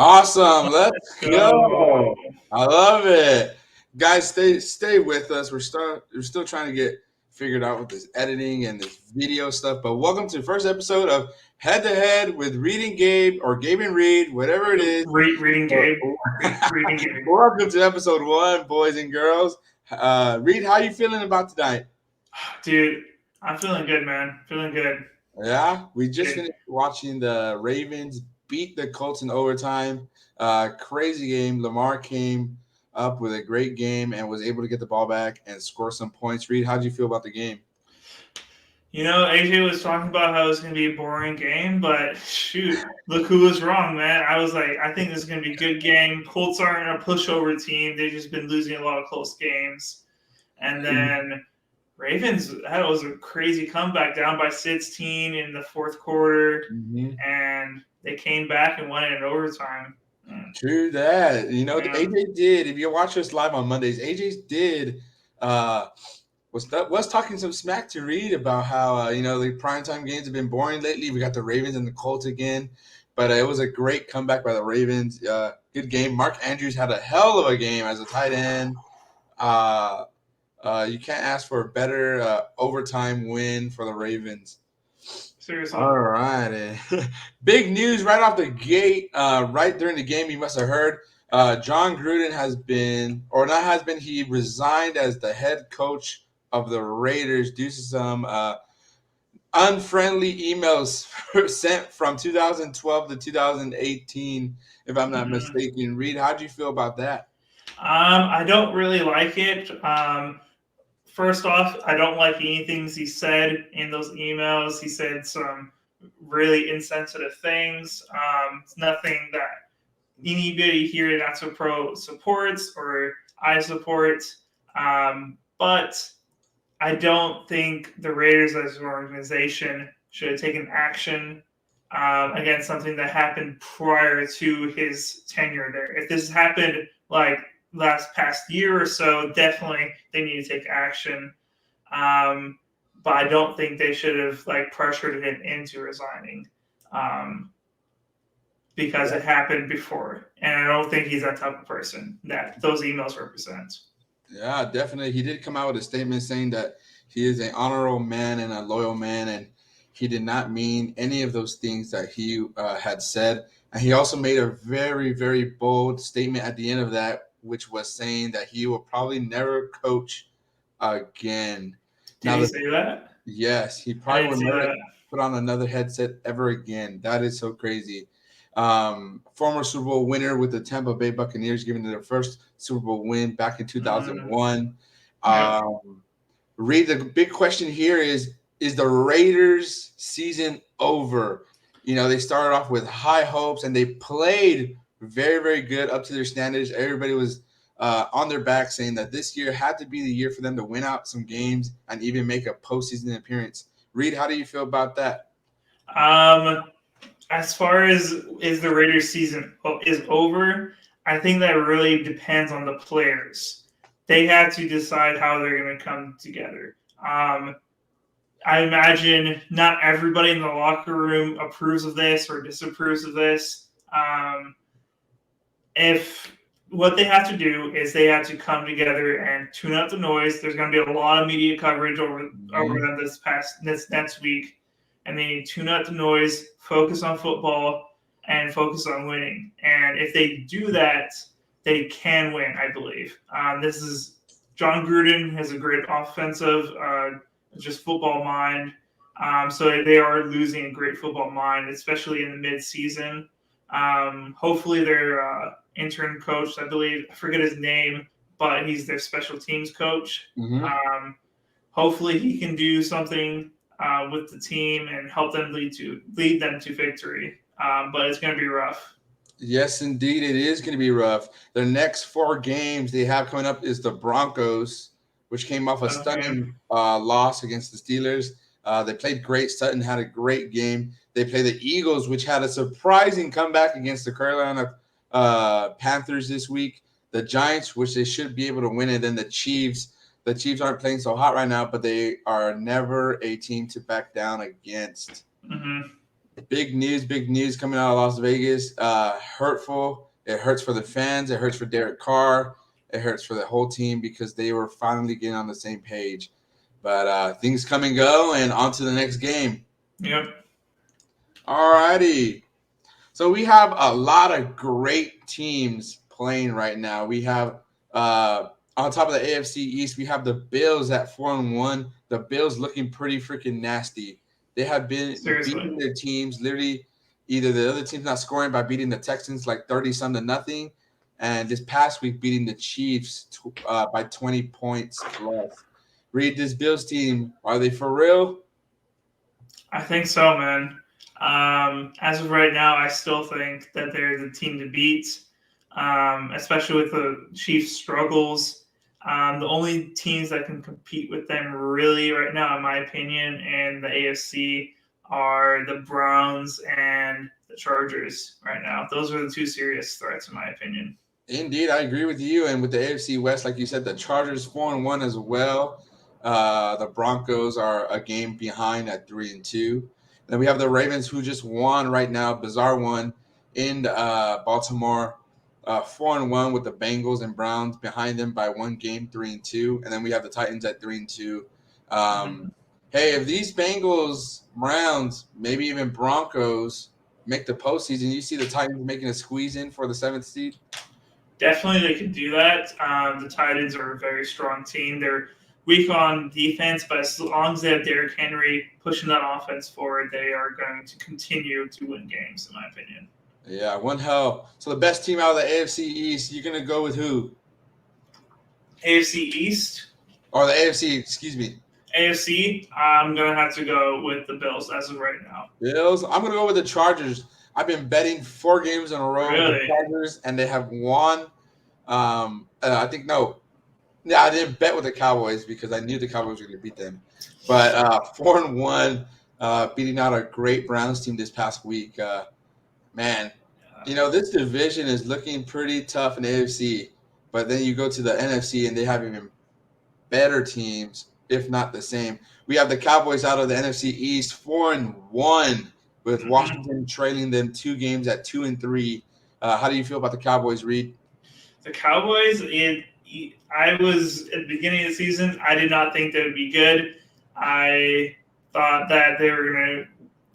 Awesome. Let's Go. go. I love it. Guys, stay with us. We're still trying to get figured out with this editing and this video stuff. But welcome to the first episode of Head to Head with Reading Gabe or Gabe and Read, whatever it is. Reading Gabe. Reading Gabe. Welcome to episode one, boys and girls. Read, how you feeling about tonight? Dude, I'm feeling good, man. Feeling good. Yeah, we just Good. finished watching the Ravens beat the Colts in overtime. Crazy game. Lamar came up with a great game and was able to get the ball back and score some points. Reed, how did you feel about the game? AJ was talking about how it's going to be a boring game, but shoot, look who was wrong, man. I was like, I think this is going to be a good game. Colts aren't a pushover team. They've just been losing a lot of close games. And then Ravens, that was a crazy comeback, down by 16 in the fourth quarter, Mm-hmm. and they came back and won it in overtime. True that. Man. AJ did. If you watch us live on Mondays, AJ did. Uh, was talking some smack to Reed about how the primetime games have been boring lately. We got the Ravens and the Colts again, but it was a great comeback by the Ravens. Good game. Mark Andrews had a hell of a game as a tight end. Uh, you can't ask for a better overtime win for the Ravens. Seriously. All right. Big news right off the gate. Right during the game, you must have heard John Gruden has been, or not has been, he resigned as the head coach of the Raiders due to some unfriendly emails sent from 2012 to 2018, if I'm not Mhm. mistaken. Reed, how do you feel about that? I don't really like it. First off, I don't like anything he said in those emails. He said some really insensitive things. It's nothing that anybody here at Not So Pro supports or I support. But I don't think the Raiders as an organization should have taken action against something that happened prior to his tenure there. If this happened like last past year or so, definitely they need to take action. Um, but I don't think they should have like pressured him into resigning um, because Yeah. it happened before, and I don't think he's that type of person that those emails represent. Yeah, definitely. He did come out with a statement saying that he is an honorable man and a loyal man, and he did not mean any of those things that he had said. And he also made a very, very bold statement at the end of that, which was saying that he will probably never coach again. Did Now, he say that? yes, he I probably didn't will see never that. put on another headset ever again. That is so crazy. Former Super Bowl winner with the Tampa Bay Buccaneers, giving their first Super Bowl win back in Mm, 2001. yep. Reed, the big question here is the Raiders season over? They started off with high hopes and they played very, very good up to their standards. Everybody was on their back saying that this year had to be the year for them to win out some games and even make a postseason appearance. Reed, how do you feel about that? Um, as far as is the Raiders season is over, I think that really depends on the players. They have to decide how they're going to come together. I imagine not everybody in the locker room approves of this or disapproves of this. If what they have to do is they have to come together and tune out the noise. There's going to be a lot of media coverage over Mhm. them this next week, and they need to tune out the noise, focus on football, and focus on winning. And if they do that, they can win. I believe this is John Gruden has a great offensive, just football mind. So they are losing a great football mind, especially in the mid-season. Hopefully, their intern coach, I believe, I forget his name, but he's their special teams coach. Mhm. Um, Hopefully, he can do something with the team and help them lead them to victory. But it's going to be rough. Yes, indeed, it is going to be rough. The next four games they have coming up is the Broncos, which came off a Okay. stunning loss against the Steelers. They played great. Sutton had a great game. They play the Eagles, which had a surprising comeback against the Carolina Panthers this week. The Giants, which they should be able to win, and then the Chiefs. The Chiefs aren't playing so hot right now, but they are never a team to back down against. Mm-hmm. Big news coming out of Las Vegas. Hurtful. It hurts for the fans. It hurts for Derek Carr. It hurts for the whole team because they were finally getting on the same page. But things come and go, and on to the next game. Yep. All righty. So we have a lot of great teams playing right now. We have on top of the AFC East, we have the Bills at 4-1. The Bills looking pretty freaking nasty. They have been Seriously. beating their teams literally. Either the other team's not scoring by beating the Texans like 30 some to nothing, and this past week beating the Chiefs by 20 points plus. Read this Bills team. Are they for real? I think so, man. As of right now, I still think that they're the team to beat, especially with the Chiefs' struggles. The only teams that can compete with them really right now, in my opinion, in the AFC are the Browns and the Chargers right now. Those are the two serious threats, in my opinion. Indeed, I agree with you. And with the AFC West, like you said, the Chargers 4-1 as well. The Broncos are a game behind at 3-2. Then we have the Ravens, who just won right now, bizarre one in Baltimore, 4-1 with the Bengals and Browns behind them by one game, 3-2. And then we have the Titans at 3-2. Mm-hmm. Hey, if these Bengals, Browns, maybe even Broncos make the postseason, you see the Titans making a squeeze in for the seventh seed. Definitely, they could do that. The Titans are a very strong team. They're weak on defense, but as long as they have Derrick Henry pushing that offense forward, they are going to continue to win games, in my opinion. Yeah, one hell. So the best team out of the AFC East, you're gonna go with who? AFC East, Or the AFC, excuse me. AFC, I'm going to have to go with the Bills as of right now. Bills. I'm gonna go with the Chargers. I've been betting 4 games in a row with the Really? Chargers, and they have won. I think no. Yeah, I didn't bet with the Cowboys because I knew the Cowboys were gonna beat them. But 4-1, beating out a great Browns team this past week. Man, this division is looking pretty tough in AFC. But then you go to the NFC and they have even better teams, if not the same. We have the Cowboys out of the NFC East, 4-1, with Mm-hmm. Washington trailing them 2 games at 2-3. How do you feel about the Cowboys, Reed? The Cowboys, I was at the beginning of the season, I did not think they would be good. I thought that they were going to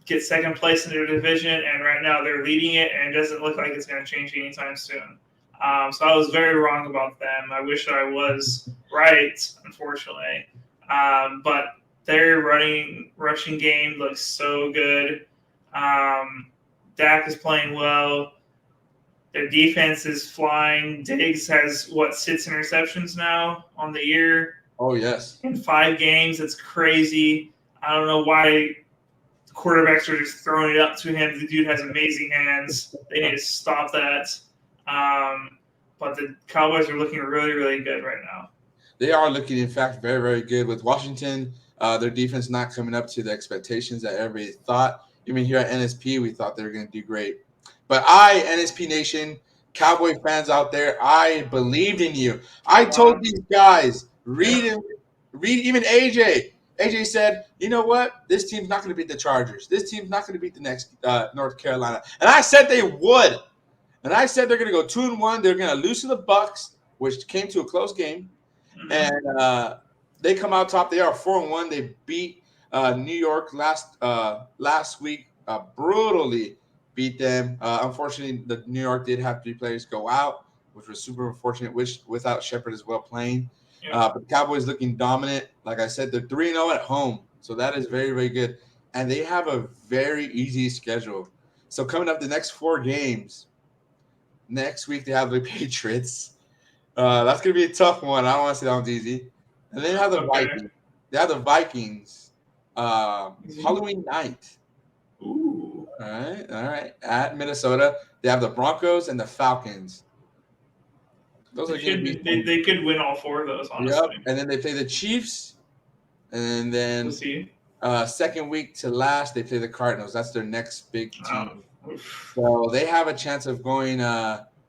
get second place in their division, and right now they're leading it, and it doesn't look like it's going to change anytime soon. So I was very wrong about them. I wish I was right, unfortunately. But their rushing game looks so good. Dak is playing well. Their defense is flying. Diggs has, 6 interceptions now on the year Oh, yes. in 5 games. That's crazy. I don't know why quarterbacks are just throwing it up to him. The dude has amazing hands. They need to stop that. But the Cowboys are looking really, really good right now. They are looking, in fact, very, very good. With Washington, their defense not coming up to the expectations that everybody thought. Even here at NSP, we thought they were going to do great. But NSP Nation, Cowboy fans out there, I believed in you. I told these guys, read, even AJ. AJ said, you know what? This team's not going to beat the Chargers. This team's not going to beat the next North Carolina. And I said they would. And I said they're going to go 2-1. They're going to lose to the Bucks, which came to a close game. Mm-hmm. And they come out top. They are 4-1. They beat New York last week brutally. Beat them. Unfortunately, the New York did have 3 players go out, which was super unfortunate. Without Shepard as well playing, but the Cowboys looking dominant. Like I said, they're 3-0 at home, so that is very, very good. And they have a very easy schedule. So coming up the next 4 games. Next week they have the Patriots. That's gonna be a tough one. I don't want to say that one's easy. And then they have the Vikings. They have the Vikings. Halloween night. Ooh. All right. At Minnesota, they have the Broncos and the Falcons. Those are going to be. They could win all 4 of those, honestly. Yep. And then they play the Chiefs, and then We'll see. Second week to last, they play the Cardinals. That's their next big team. Oof. So they have a chance of going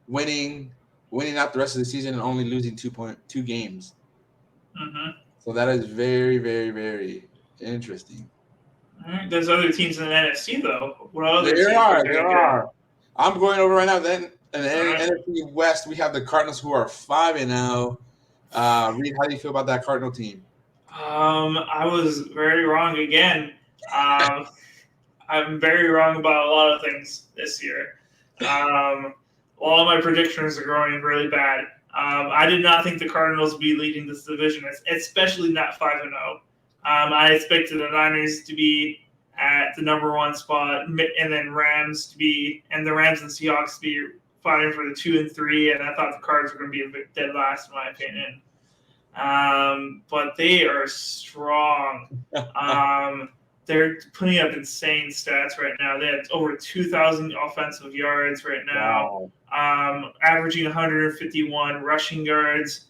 winning out the rest of the season and only losing 2 games. Mm-hmm. So that is very, very, very interesting. All right. There's other teams in the NFC though. What other There teams are are, doing there good? are. I'm going over right now. Then in the All right. NFC West, we have the Cardinals who are 5-0. Reed, how do you feel about that Cardinal team? I was very wrong again. Um, I'm very wrong about a lot of things this year. All of my predictions are going really bad. I did not think the Cardinals would be leading this division, especially not 5-0. I expected the Niners to be at the number one spot, and then the Rams and Seahawks to be fighting for the 2 and 3, and I thought the Cards were going to be a bit dead last, in my opinion. But they are strong. They're putting up insane stats right now. They have over 2,000 offensive yards right now, averaging 151 rushing yards.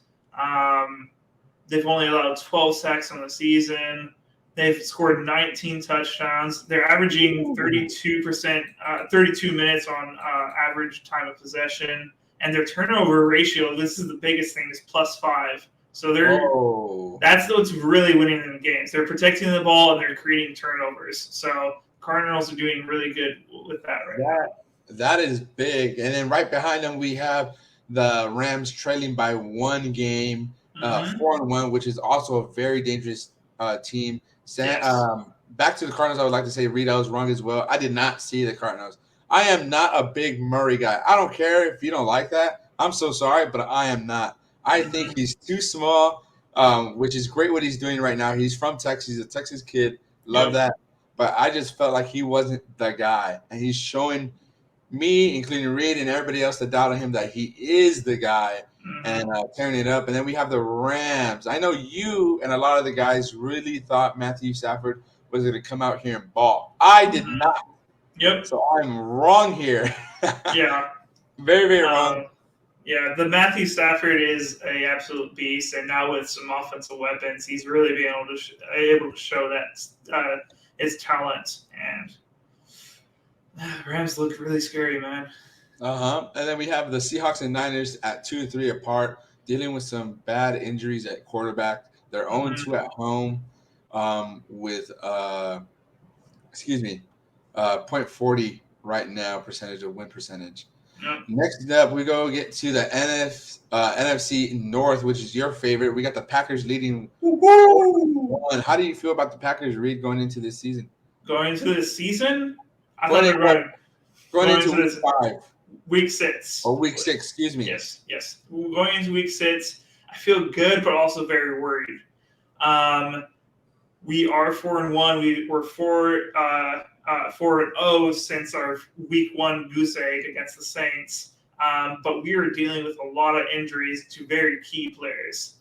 They've only allowed 12 sacks on the season. They've scored 19 touchdowns. They're averaging 32%, 32 minutes on average time of possession. And their turnover ratio, this is the biggest thing, is +5. So that's what's really winning them games. They're protecting the ball and they're creating turnovers. So Cardinals are doing really good with that now. That is big. And then right behind them, we have the Rams trailing by 1 game, 4-1, which is also a very dangerous team. Back to the Cardinals, I would like to say Reed, I was wrong as well. I did not see the Cardinals. I am not a big Murray guy. I don't care if you don't like that. I'm so sorry, but I am not. I think he's too small, which is great what he's doing right now. He's from Texas. He's a Texas kid. Love that. But I just felt like he wasn't the guy. And he's showing me, including Reed and everybody else that doubted him, that he is the guy and tearing it up. And then we have the Rams. I know you and a lot of the guys really thought Matthew Stafford was going to come out here and ball. I did not. Yep. So I'm wrong here. Yeah. Very, very wrong. Yeah, the Matthew Stafford is an absolute beast, and now with some offensive weapons, he's really being able to show that his talent. And Rams look really scary, man. And then we have the Seahawks and Niners at 2-3 apart, dealing with some bad injuries at quarterback. They're 0-2 at home with .40 right now percentage of win percentage. Yep. Next up, we go get to the NFC North, which is your favorite. We got the Packers leading 1. How do you feel about the Packers, Reed, going into this season? Going into this season? I going thought they were going into week 5. Week 6. Or week 6, excuse me. Yes. Going into week 6, I feel good, but also very worried. We are 4-1. We're 4-0 since our week 1 goose egg against the Saints. But we are dealing with a lot of injuries to very key players.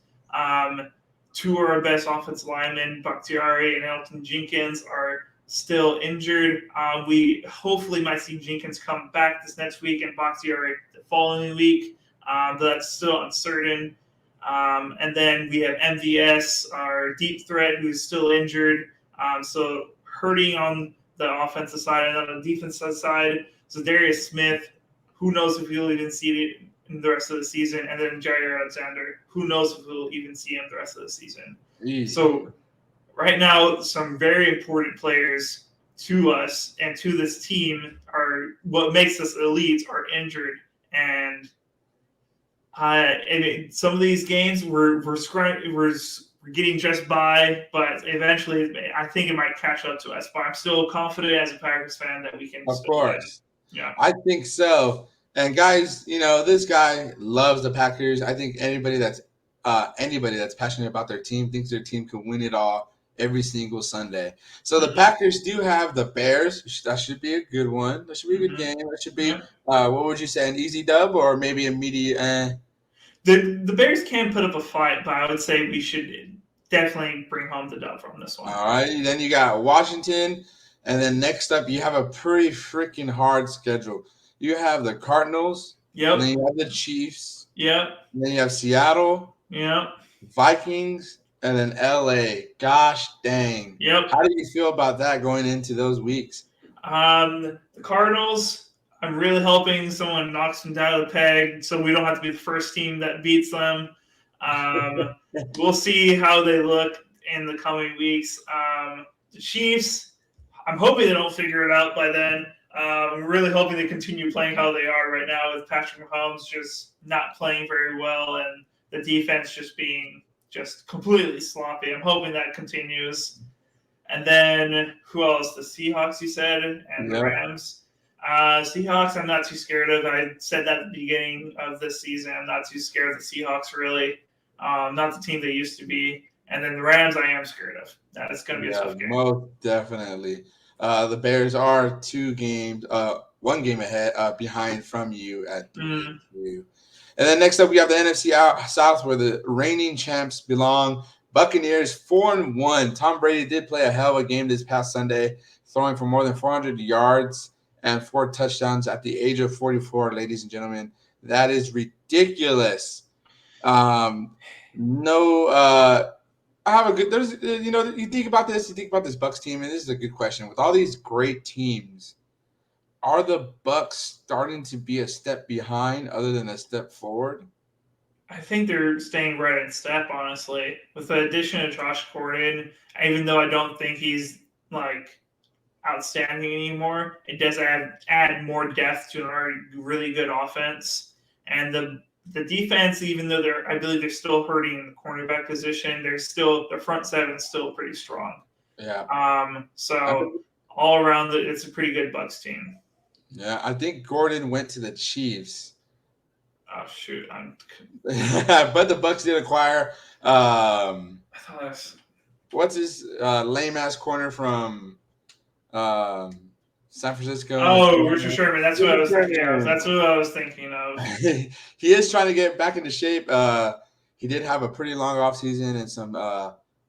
2 of our best offensive linemen, Bakhtiari and Elton Jenkins, are still injured. We hopefully might see Jenkins come back this next week and Bakhtiari the following week. But that's still uncertain. And then we have MVS, our deep threat, who's still injured. So hurting on the offensive side and on the defensive side. So Darius Smith, who knows if he'll even see it in the rest of the season. And then Jair Alexander, who knows if we'll even see him the rest of the season. Easy. So right now, some very important players to us and to this team are what makes us elite are injured. And some of these games we're getting just by, but eventually I think it might catch up to us. But I'm still confident as a Packers fan that we can. Of course. Win. Yeah. I think so. And guys, this guy loves the Packers. I think anybody that's passionate about their team thinks their team can win it all every single Sunday. So the Packers do have the Bears. That should be a good one. That should be a good game. That should be, what would you say, an easy dub or maybe a media? The Bears can put up a fight, but I would say we should definitely bring home the dub from this one. All right. Then you got Washington. And then next up, you have a pretty freaking hard schedule. You have the Cardinals. Yep. And then you have the Chiefs. Yep. And then you have Seattle. Yep. Vikings. And then LA. Gosh dang. Yep. How do you feel about that going into those weeks? The Cardinals, I'm really hoping someone knocks them down the peg so we don't have to be the first team that beats them. We'll see how they look in the coming weeks. The Chiefs, I'm hoping they don't figure it out by then. I'm really hoping they continue playing how they are right now with Patrick Mahomes just not playing very well and the defense just being just completely sloppy. I'm hoping that continues. And then who else? The Seahawks, you said, and the Yep. Rams. Seahawks, I'm not too scared of. I said that at the beginning of this season. I'm not too scared of the Seahawks, really. Not the team they used to be. And then the Rams, I am scared of. That is going to be a Yeah, tough game. most definitely. The Bears are 1 game ahead, behind from you at 3-2. And then next up, we have the NFC South, where the reigning champs belong. Buccaneers 4-1. Tom Brady did play a hell of a game this past Sunday, throwing for more than 400 yards and 4 touchdowns at the age of 44. Ladies and gentlemen, that is ridiculous. No. I have a good. There's, you think about this. You think about this Bucks team, and this is a good question. With all these great teams, are the Bucks starting to be a step behind, other than a step forward? I think they're staying right in step, honestly. With the addition of Josh Gordon, even though I don't think he's like outstanding anymore, it does add more depth to an already really good offense. And the defense, even though I believe they're still hurting in the cornerback position, the front seven is still pretty strong. Yeah. So all around it's a pretty good Bucks team. Yeah, I think Gordon went to the Chiefs. Oh shoot! But the Bucks did acquire. I thought that's What's his lame ass corner from San Francisco? Oh, Richard Sherman. That's what I was thinking of. Sherman. That's what I was thinking of. He is trying to get back into shape. He did have a pretty long offseason and some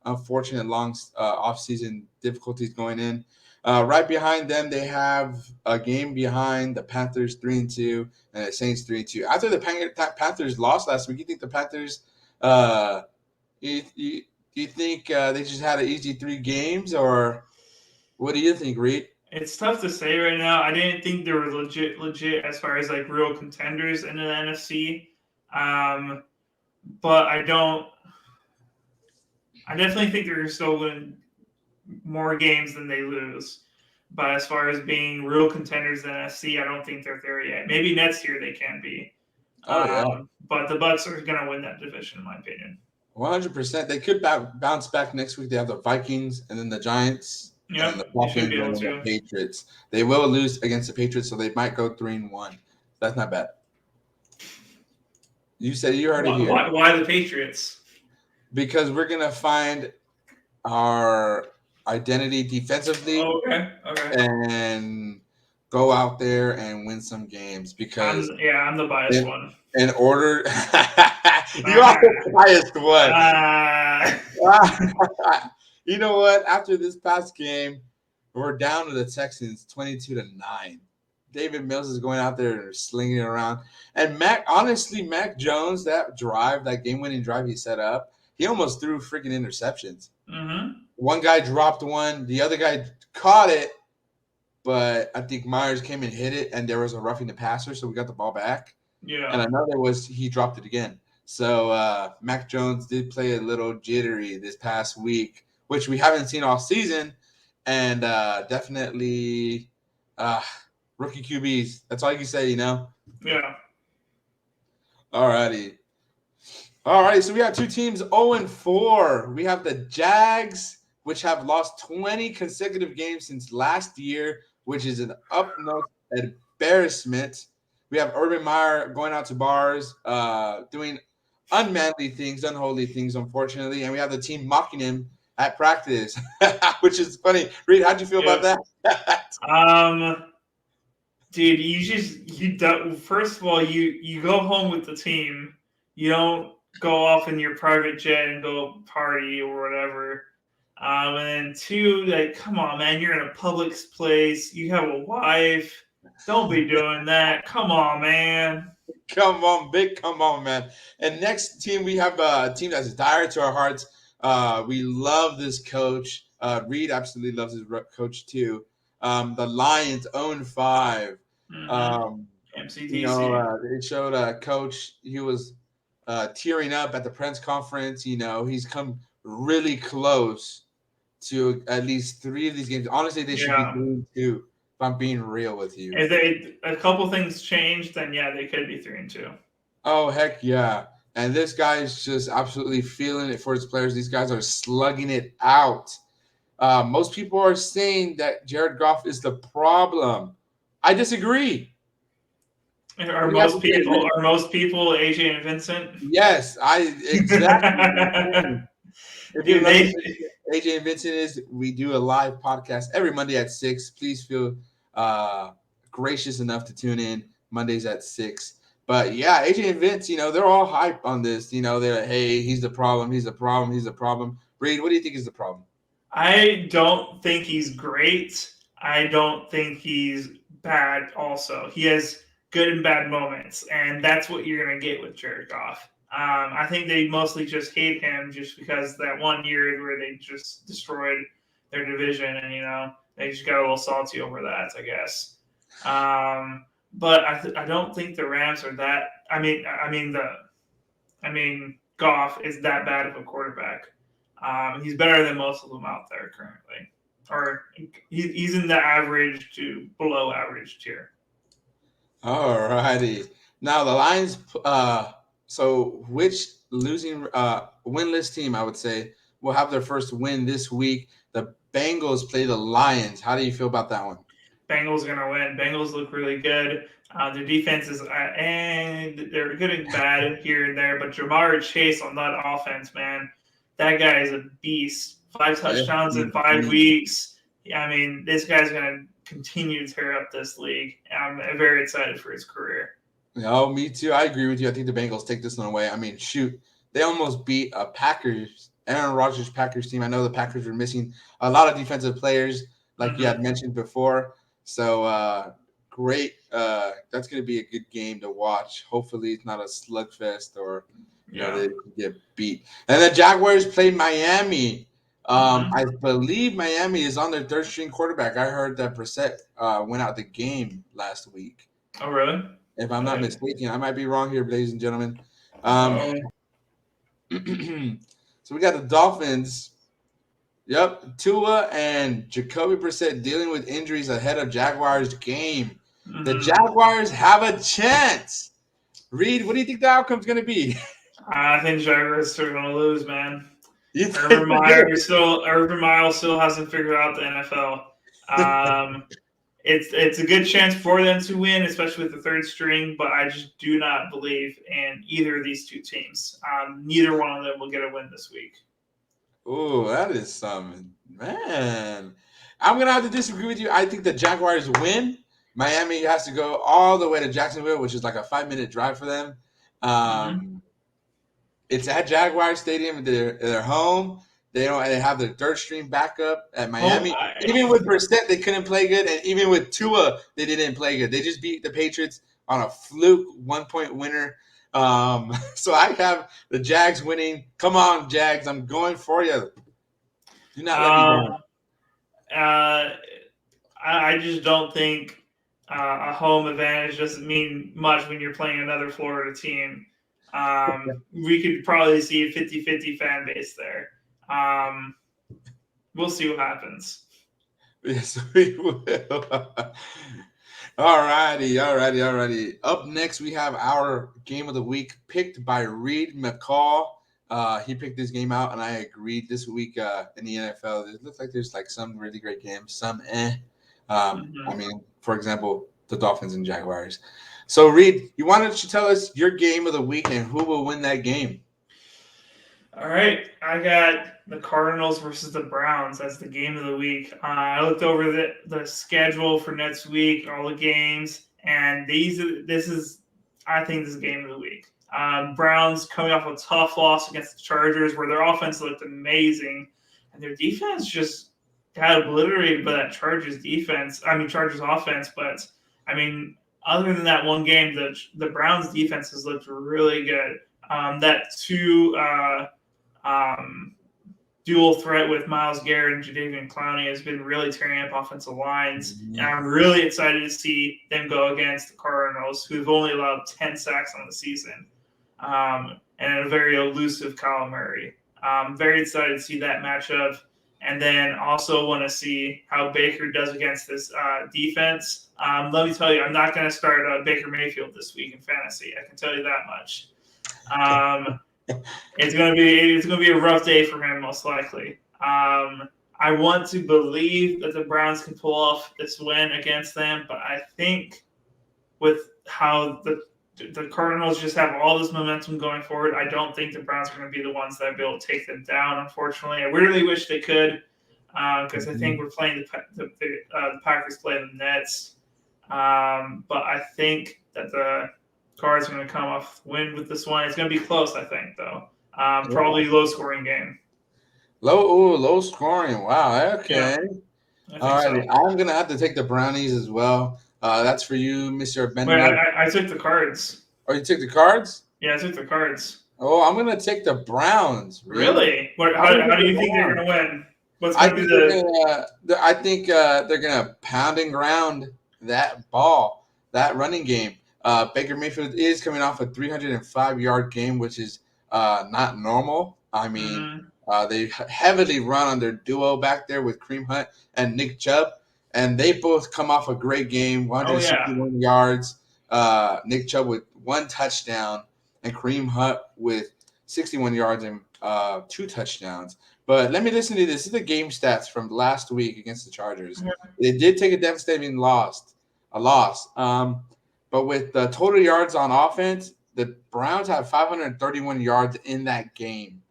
unfortunate long offseason difficulties going in. Right behind them, they have a game behind the Panthers 3-2 and the Saints 3-2. After the Panthers lost last week, you think the Panthers? You think they just had an easy 3 games, or what do you think, Reed? It's tough to say right now. I didn't think they were legit as far as like real contenders in the NFC. But I don't. I definitely think they're still win more games than they lose. But as far as being real contenders in the NFC, I don't think they're there yet. Maybe next year they can be. Oh yeah, But the Bucks are going to win that division, in my opinion. 100%. They could bounce back next week. They have the Vikings and then the Giants and the Falcons and the Patriots. They will lose against the Patriots, so they might go 3-1. That's not bad. You said you heard it here. Why the Patriots? Because we're gonna find our identity defensively. Okay. And go out there and win some games. Because I'm the biased one. In order, you are the biased one. You know what? After this past game, we're down to the Texans 22-9. David Mills is going out there and slinging it around. And Mac Jones, that game-winning drive he set up, he almost threw freaking interceptions. Mm-hmm. One guy dropped one. The other guy caught it, but I think Myers came and hit it, and there was a roughing the passer, so we got the ball back. Yeah. And another was he dropped it again. So Mac Jones did play a little jittery this past week, which we haven't seen all season, and definitely rookie QBs. That's all you can say, Yeah. All righty. So we have 2 teams 0-4. We have the Jags, which have lost 20 consecutive games since last year, which is an utmost embarrassment. We have Urban Meyer going out to bars, doing unmanly things, unholy things, unfortunately. And we have the team mocking him at practice, which is funny. Reed, how'd you feel about that? Dude, first of all, you go home with the team. You don't go off in your private jet and go party or whatever. And then 2, like, come on, man, you're in a public place. You have a wife. Don't be doing that. Come on, man. Come on, man. And next team, we have a team that's dear to our hearts. We love this coach. Reed absolutely loves his coach too. The Lions 0-5. MCDC. It showed coach. He was tearing up at the press conference. He's come really close to at least 3 of these games. Honestly, they should be Yeah. 3-2. If I'm being real with you. If a couple things change, then yeah, they could be 3-2. Oh heck yeah! And this guy is just absolutely feeling it for his players. These guys are slugging it out. Most people are saying that Jared Goff is the problem. I disagree. Are What do you have most to say, people Rick? are most people AJ and Vincent? Yes, I exactly what I'm saying. If you Dude, don't know they who AJ and Vincent is, we do a live podcast every Monday at 6. Please feel uh, gracious enough to tune in Mondays at 6. But yeah, AJ and Vince, they're all hype on this. They're like, hey, he's the problem. He's the problem. He's the problem. Reed, what do you think is the problem? I don't think he's great. I don't think he's bad also. He has good and bad moments, and that's what you're going to get with Jared Goff. I think they mostly just hate him just because that one year where they just destroyed their division, and they just got a little salty over that, I guess. But I don't think the Rams are that. Goff is that bad of a quarterback. He's better than most of them out there currently, or he's in the average to below average tier. All righty. Now the Lions. So which losing winless team I would say will have their first win this week? The Bengals play the Lions. How do you feel about that one? Bengals are gonna win. Bengals look really good. Their defense is and they're good and bad here and there, but Jamar Chase on that offense, man, that guy is a beast. 5 Yeah, touchdowns in he's 5 beast. weeks. I mean, this guy's gonna continue to tear up this league. I'm very excited for his career. No, me too. I agree with you. I think the Bengals take this one away. I mean, shoot, they almost beat a Aaron Rodgers Packers team. I know the Packers were missing a lot of defensive players, like you had Mm-hmm. mentioned before. So great. That's going to be a good game to watch. Hopefully, it's not a slugfest or Yeah. they get beat. And the Jaguars play Miami. Mm-hmm. I believe Miami is on their third string quarterback. I heard that Brissett went out the game last week. Oh, really? If I'm not mistaken, I might be wrong here, ladies and gentlemen. Oh. So we got the Dolphins. Yep, Tua and Jacoby Brissett dealing with injuries ahead of Jaguars game. The Mm-hmm. Jaguars have a chance. Reed, what do you think the outcome's going to be? I think Jaguars are going to lose, man. You think Urban they're Meyer still hasn't figured out the NFL. It's a good chance for them to win, especially with the third string. But I just do not believe in either of these two teams. Neither one of them will get a win this week. Oh, that is something, man. I'm gonna have to disagree with you. I think the Jaguars win. Miami has to go all the way to Jacksonville, which is like a 5-minute drive for them. Mm-hmm. It's at Jaguar Stadium. They're home. They have their third string backup at Miami. Even with Brissett, they couldn't play good, and even with Tua, they didn't play good. They just beat the Patriots on a fluke 1-point winner. So I have the Jags winning. Come on, Jags! I'm going for you. Do not let me down. I just don't think a home advantage doesn't mean much when you're playing another Florida team. We could probably see a 50-50 fan base there. We'll see what happens. Yes, we will. Alrighty. Up next, we have our game of the week picked by Reed McCall. He picked this game out, and I agreed. This week in the NFL, it looks like there's like some really great games, some eh. I mean, for example, the Dolphins and Jaguars. So, Reed, you wanted to tell us your game of the week and who will win that game? All right, I got the Cardinals versus the Browns as the game of the week. I looked over the schedule for next week, all the games, and I think this is game of the week. Browns coming off a tough loss against the Chargers, where their offense looked amazing, and their defense just got obliterated by that Chargers offense. But I mean, other than that one game, the Browns defense has looked really good. That dual threat with Myles Garrett and Jadeveon Clowney has been really tearing up offensive lines. And I'm really excited to see them go against the Cardinals, who've only allowed 10 sacks on the season, and a very elusive Kyle Murray. I'm very excited to see that matchup. And then also want to see how Baker does against this defense. Let me tell you, I'm not going to start Baker Mayfield this week in fantasy. I can tell you that much. It's going to be a rough day for him, most likely. I want to believe that the Browns can pull off this win against them, but I think with how the Cardinals just have all this momentum going forward, I don't think the Browns are going to be the ones that will be able to take them down, unfortunately. I really wish they could, because I think we're playing the Packers play the Nets. But I think that the Cards are going to come off win with this one. It's going to be close, I think, though. Probably low-scoring game. Low scoring. Wow. Okay. Yeah, All so. right. I'm gonna have to take the Brownies as well. That's for you, Mr. Wait, Bender. I took the Cards. Oh, you took the Cards? Yeah, I took the Cards. Oh, I'm gonna take the Browns. Really? How do you think they're gonna win? What's gonna be the? I think they're gonna pound and ground that ball, that running game. Baker Mayfield is coming off a 305-yard game, which is not normal. I mean, they heavily run on their duo back there with Kareem Hunt and Nick Chubb, and they both come off a great game, 161 yards. Nick Chubb with 1 touchdown, and Kareem Hunt with 61 yards and 2 touchdowns. But let me listen to this. This is the game stats from last week against the Chargers. They did take a devastating loss. But with the total yards on offense, the Browns have 531 yards in that game.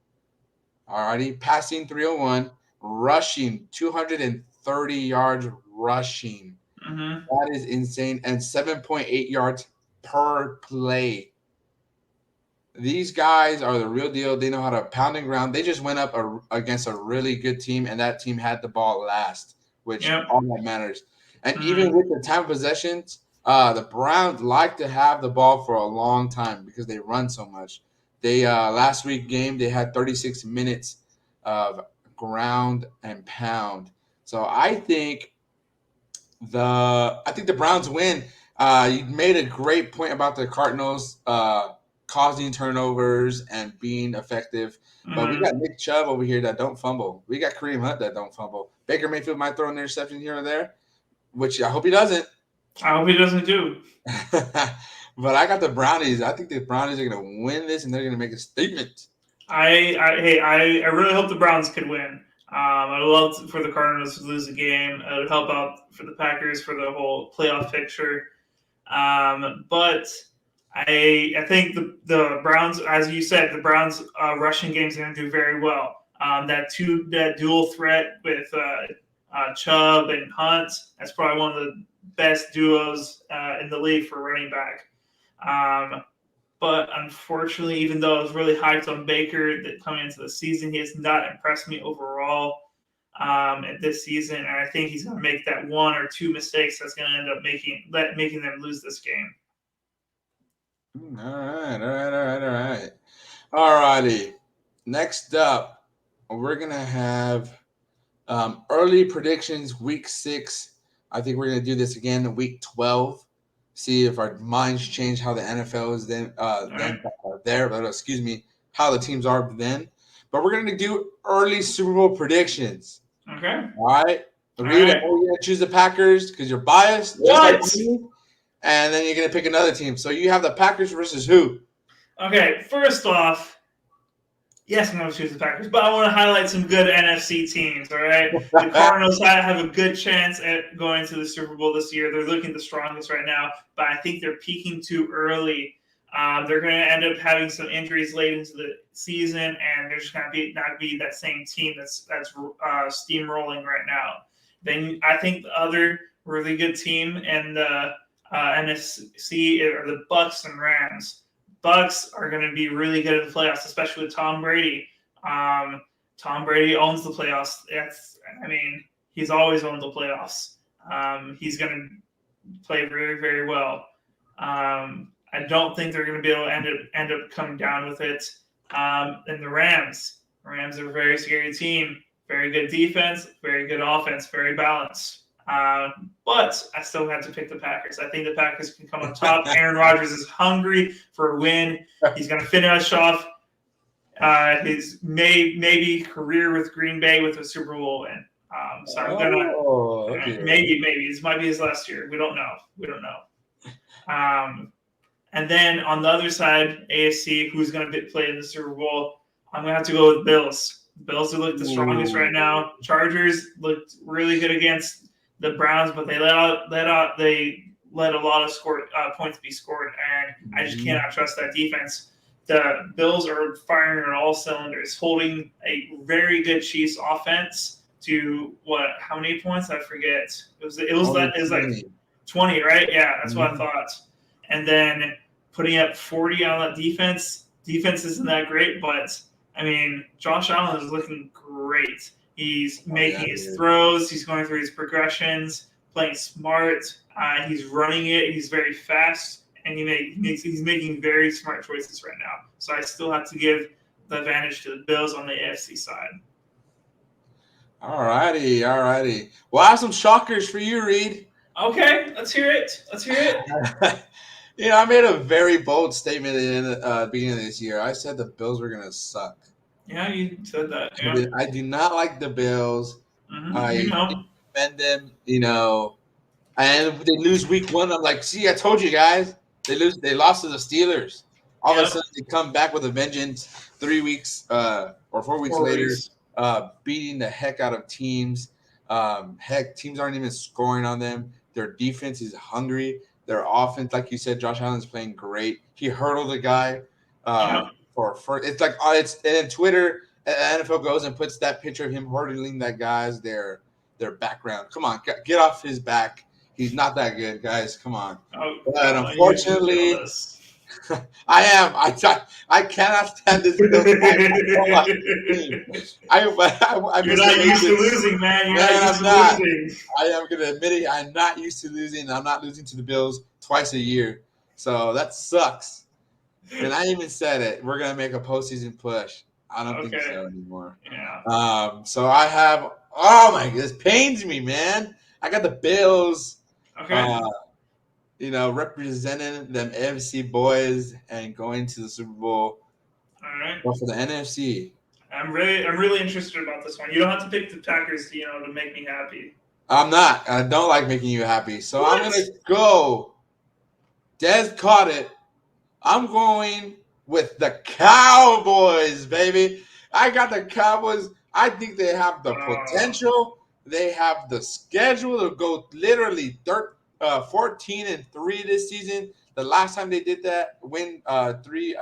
Alrighty, passing 301, rushing 230 yards rushing. That is insane. And 7.8 yards per play. These guys are the real deal. They know how to pound and ground. They just went up against a really good team, and that team had the ball last, which all that matters. And even with the time of possessions, the Browns like to have the ball for a long time because they run so much. They last week game they had 36 minutes of ground and pound. So I think the Browns win. You made a great point about the Cardinals causing turnovers and being effective. But we got Nick Chubb over here that don't fumble. We got Kareem Hunt that don't fumble. Baker Mayfield might throw an interception here or there, which I hope he doesn't. I hope he doesn't do. But I got the Brownies. I think the Brownies are going to win this, and they're going to make a statement. I really hope the Browns could win. I would love for the Cardinals to lose the game. It would help out for the Packers for the whole playoff picture. But I think the Browns, as you said, the Browns rushing game is going to do very well. That dual threat with Chubb and Hunt, that's probably one of the best duos in the league for running back. But unfortunately, even though I was really hyped on Baker coming into the season, he has not impressed me overall this season. And I think he's going to make that 1 or 2 mistakes that's going to end up making them lose this game. All right. Alrighty. Next up, we're going to have early predictions, week 6. I think we're going to do this again in week 12. See if our minds change how the NFL is then how the teams are then. But we're going to do early Super Bowl predictions. Okay. All right. Rita, you're going to choose the Packers because you're biased. What? Just like me, and then you're going to pick another team. So you have the Packers versus who? Okay. First off, yes, I'm going to choose the Packers, but I want to highlight some good NFC teams, all right? The Cardinals have a good chance at going to the Super Bowl this year. They're looking the strongest right now, but I think they're peaking too early. They're going to end up having some injuries late into the season, and they're just going to not be that same team that's steamrolling right now. Then I think the other really good team in the NFC are the Bucs and Rams. Bucs are going to be really good in the playoffs, especially with Tom Brady. Tom Brady owns the playoffs. He's always owned the playoffs. He's going to play very, very well. I don't think they're going to be able to end up coming down with it. And the Rams are a very scary team. Very good defense, very good offense, very balanced. But I still have to pick the Packers. I think the Packers can come on top. Aaron Rodgers is hungry for a win. He's going to finish off his maybe career with Green Bay with a Super Bowl win. So I'm gonna okay. maybe this might be his last year. We don't know. And then on the other side, AFC, who's going to play in the Super Bowl? I'm going to have to go with Bills. Bills look the strongest right now. Chargers looked really good against the Browns, but they let a lot of points be scored, and I just cannot trust that defense. The Bills are firing on all cylinders, holding a very good Chiefs offense to how many points? I forget. It was like 20, right? Yeah, that's what I thought. And then putting up 40 on that defense. Defense isn't that great, but I mean, Josh Allen is looking great. He's making his throws. He's going through his progressions, playing smart. He's running it. He's very fast, and he's making very smart choices right now. So I still have to give the advantage to the Bills on the AFC side. All righty. Well, I have some shockers for you, Reed. Okay, let's hear it. I made a very bold statement in the beginning of this year. I said the Bills were going to suck. Yeah, you said that. Yeah. I do not like the Bills. I defend them, and they lose week 1. I'm like, see, I told you guys. They lost to the Steelers. All of a sudden, they come back with a vengeance 3 weeks or 4 weeks later, beating the heck out of teams. Teams aren't even scoring on them. Their defense is hungry. Their offense, like you said, Josh Allen's playing great. He hurdled a guy for it's like it's and Twitter. NFL goes and puts that picture of him hurdling that guy's their background. Come on, get off his back. He's not that good, guys. Come on. But unfortunately, I am. I cannot stand this. You're not used to losing, man. You're not used to losing. I am going to admit it. I'm not used to losing. I'm not losing to the Bills twice a year. So that sucks. And I even said it. We're going to make a postseason push. I don't think so anymore. Yeah. So I have. Oh my God, this pains me, man. I got the Bills. Okay. Representing them NFC boys and going to the Super Bowl. All right. But for the NFC, I'm really interested about this one. You don't have to pick the Packers, to make me happy. I'm not. I don't like making you happy, so I'm gonna go. Dez caught it. I'm going with the Cowboys, baby. I got the Cowboys. I think they have the potential. They have the schedule to go literally 14-3 this season. The last time they did that, win 3.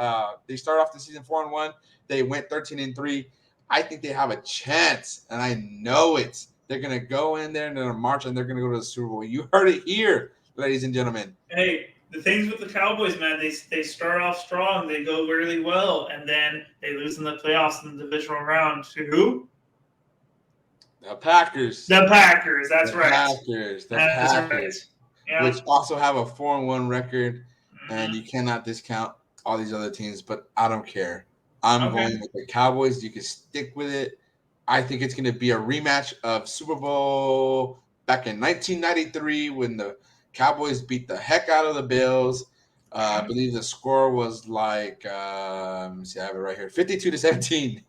They start off the season 4-1. They went 13-3. I think they have a chance, and I know it. They're gonna go in there and they're gonna march, and they're gonna go to the Super Bowl. You heard it here, ladies and gentlemen. Hey, the things with the Cowboys, man, they start off strong, they go really well, and then they lose in the playoffs in the divisional round to who? The Packers. The Packers. That's right. Packers. The Packers. Right. Yeah. Which also have a 4-1 record, and you cannot discount all these other teams, but I don't care. I'm going with the Cowboys. You can stick with it. I think it's going to be a rematch of Super Bowl back in 1993 when the Cowboys beat the heck out of the Bills. I believe the score was like, let me see, I have it right here, 52-17.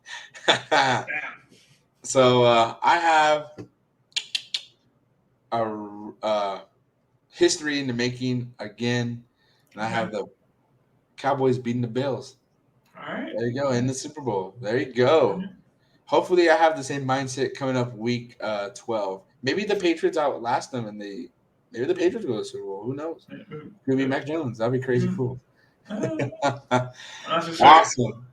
So I have a history in the making again, and I have the Cowboys beating the Bills. All right. There you go, in the Super Bowl. There you go. Mm-hmm. Hopefully I have the same mindset coming up week 12. Maybe the Patriots outlast them, and maybe the Patriots go to the Super Bowl. Who knows? Could be Mac Jones. That'd be crazy cool. Awesome.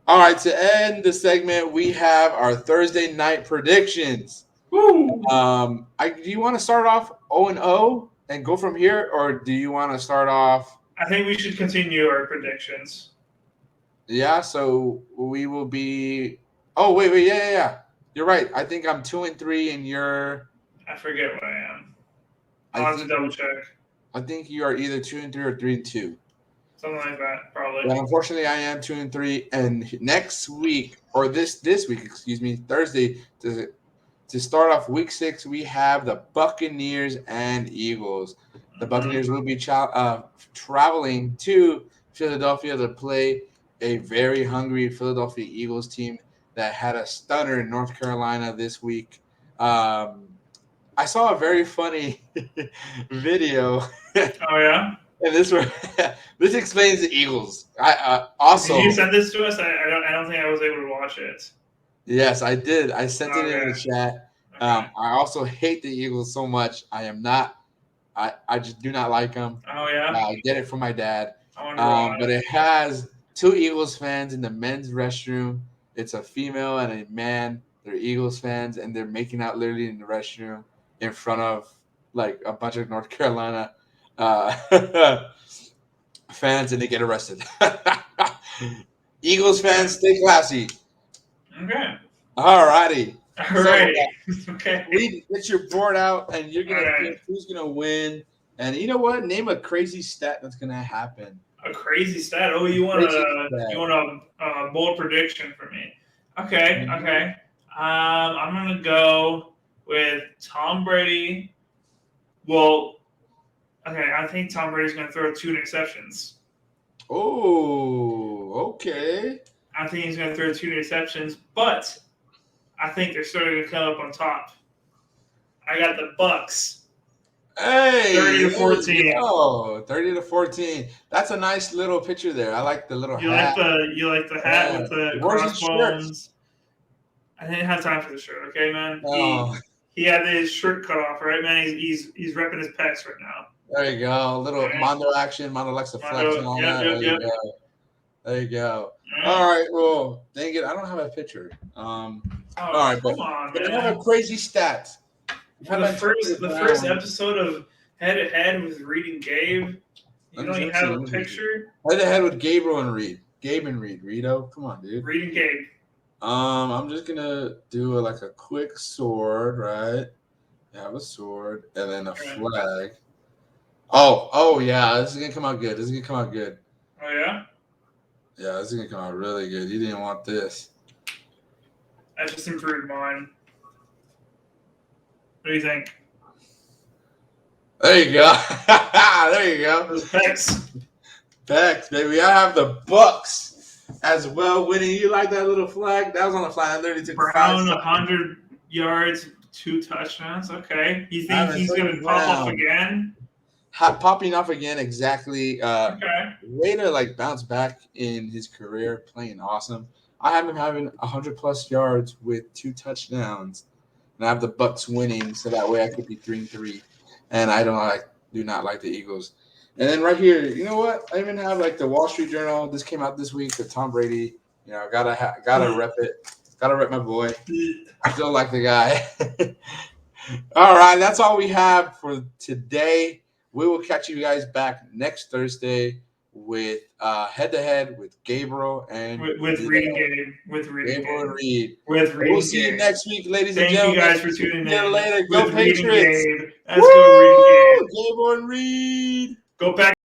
All right, to end the segment, we have our Thursday night predictions. Woo! Do you want to start off 0-0 and go from here, or do you want to start off? I think we should continue our predictions. Yeah, so we will be. Oh wait, yeah. You're right. I think I'm 2-3, and you're. I forget what I am. I'll have to double check. I think you are either 2-3 or 3-2. Something like that, probably. But unfortunately, I am 2-3, and next week or this week, excuse me, Thursday to start off week 6, we have the Buccaneers and Eagles. The Buccaneers will be traveling to Philadelphia to play a very hungry Philadelphia Eagles team that had a stunner in North Carolina this week. I saw a very funny video, and Oh yeah. this explains the Eagles. I Did you also send this to us? I don't think I was able to watch it. yes, I did. I sent it in the Okay. chat. Okay. I also hate the Eagles so much. I am not. I just do not like them. Oh yeah. I get it from my dad. I wonder why. But it has two Eagles fans in the men's restroom. It's a female and a man. They're Eagles fans, and they're making out literally in the restroom in front of like a bunch of North Carolina uh, fans, and they get arrested. Eagles fans, stay classy. Okay. All righty. So Alrighty. Okay. Reed, get your board out, and you're gonna Alright. think who's gonna win. And you know what? Name a crazy stat that's gonna happen. A crazy stat. Oh, you want a bold prediction for me? Okay. Mhm. Okay. I'm gonna go with Tom Brady. Well, okay. I think Tom Brady's gonna throw 2 interceptions. Oh, okay. I think he's gonna throw 2 interceptions, but I think they're still gonna come up on top. I got the Bucks. Hey, 30-14. Oh, 30-14. That's a nice little picture there. I like the little hat. You like the hat with the Where's his shirt? crossbones. I didn't have time for the shirt. Okay, man. Oh, He had his shirt cut off, right, man. He's repping his pecs right now. there you go. A little Okay. Mondo action. Mondo likes to flex and all that. There you go. There you go. All All right. Well, dang it. I don't have a picture. All right, come but on, I man. have a crazy stat. The first episode of Head to Head with Reed and Gabe. You don't even have a picture. Head to Head with Gabriel and Reed. Gabe and Reed. Rito, come on, dude. Reed and Gabe. I'm just gonna do like a quick sword, right? You have a sword and then a flag. Oh yeah, this is gonna come out good. Oh yeah. Yeah, this is gonna come out really good. You didn't want this. I just improved mine. What do you think? There you go. There you go. Those pecs. Pecs, baby. I have the Bucks as well winning. You like that little flag? That was on the flag. I literally took Brown 100 yards, 2 touchdowns. Okay. You think he's gonna pop off again? Popping off again, exactly. Okay. Way to like bounce back in his career, playing awesome. I have him having 100+ yards with 2 touchdowns, and I have the Bucks winning, so that way I could be 3-3. And I do not like the Eagles. And then right here, you know what? I even have like the Wall Street Journal. This came out this week. The Tom Brady. You know, gotta rep it. Gotta rep my boy. I still like the guy. All right, that's all we have for today. We will catch you guys back next Thursday with Head to Head with Gabriel and with Reed and Gabe. With Reed and Reed. We'll see you next week, ladies and Thank gentlemen. you guys for tuning in. See you later. Go With Reed and Patriots. Gabe. Let's go Reed and Gabe. Gabriel and Reed. Go back.